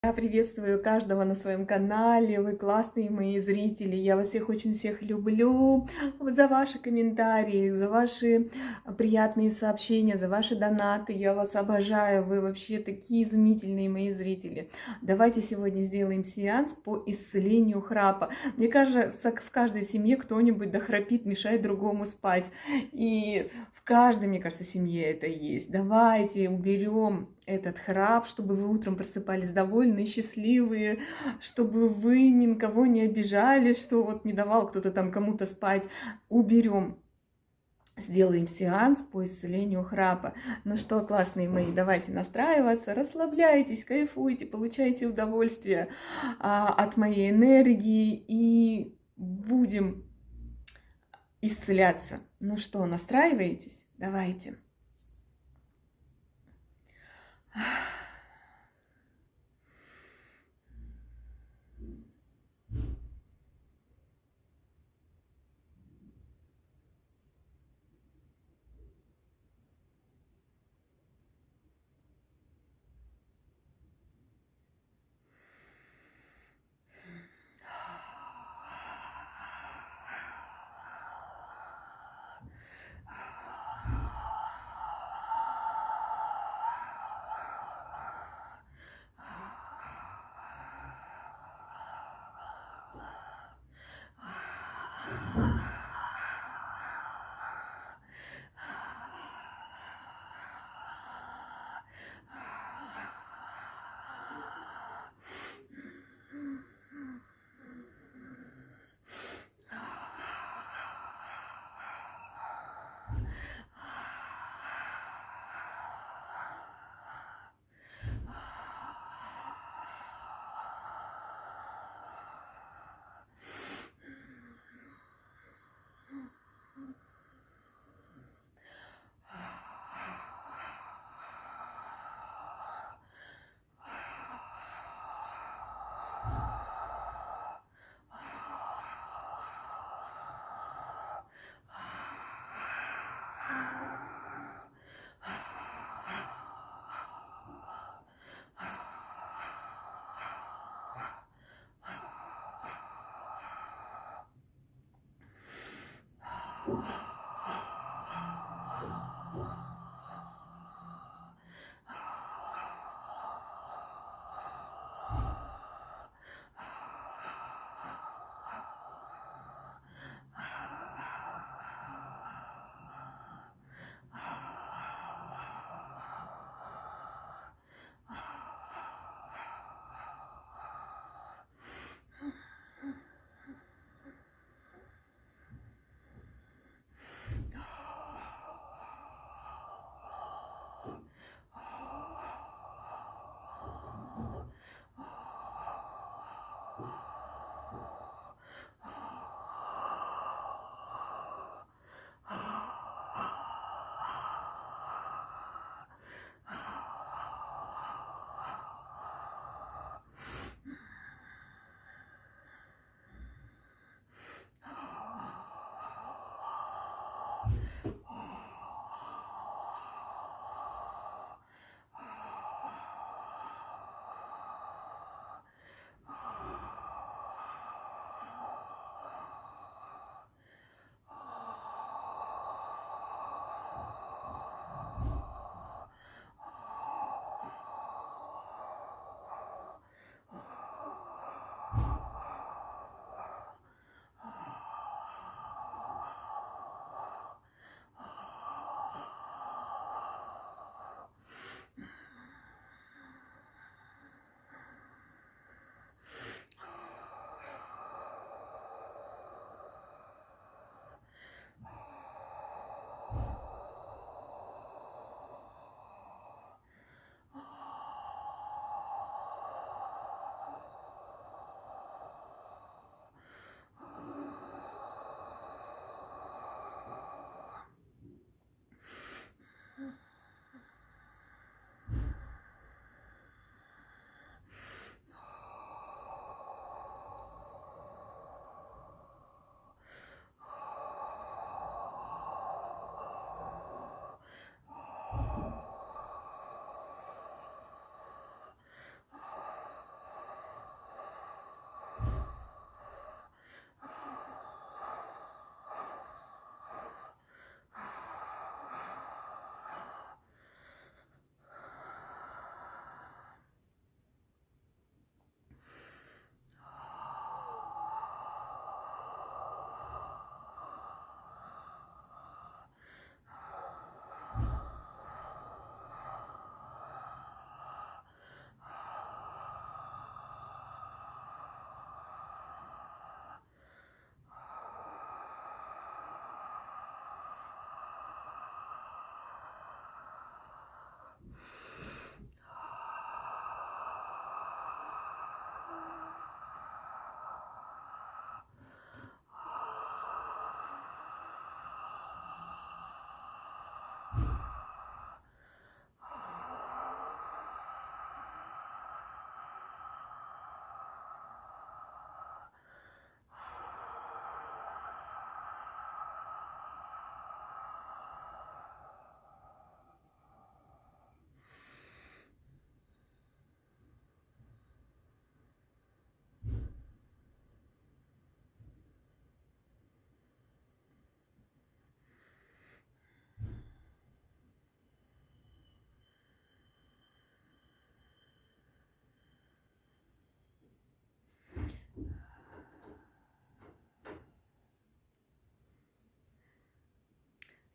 Я приветствую каждого на своем канале, вы классные мои зрители, я вас всех люблю за ваши комментарии, за ваши приятные сообщения, за ваши донаты, я вас обожаю, вы вообще такие изумительные мои зрители. Давайте сегодня сделаем сеанс по исцелению храпа. Мне кажется, в каждой семье кто-нибудь дохрапит, мешает другому спать, и в каждой, мне кажется, семье это есть. Давайте уберем этот храп, чтобы вы утром просыпались довольные, счастливые, чтобы вы ни на кого не обижались, что вот не давал кто-то там кому-то спать. Уберем. Сделаем сеанс по исцелению храпа. Ну что, классные мои, давайте настраиваться, расслабляйтесь, кайфуйте, получайте удовольствие от моей энергии и будем исцеляться. Ну что, настраиваетесь? Давайте.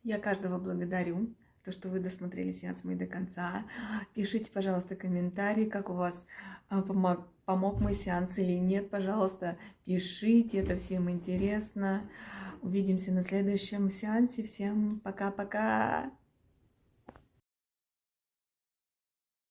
Я каждого благодарю, то, что вы досмотрели сеанс мой до конца. Пишите, пожалуйста, комментарии, как у вас помог мой сеанс или нет, пожалуйста, пишите, это всем интересно. Увидимся на следующем сеансе. Всем пока-пока!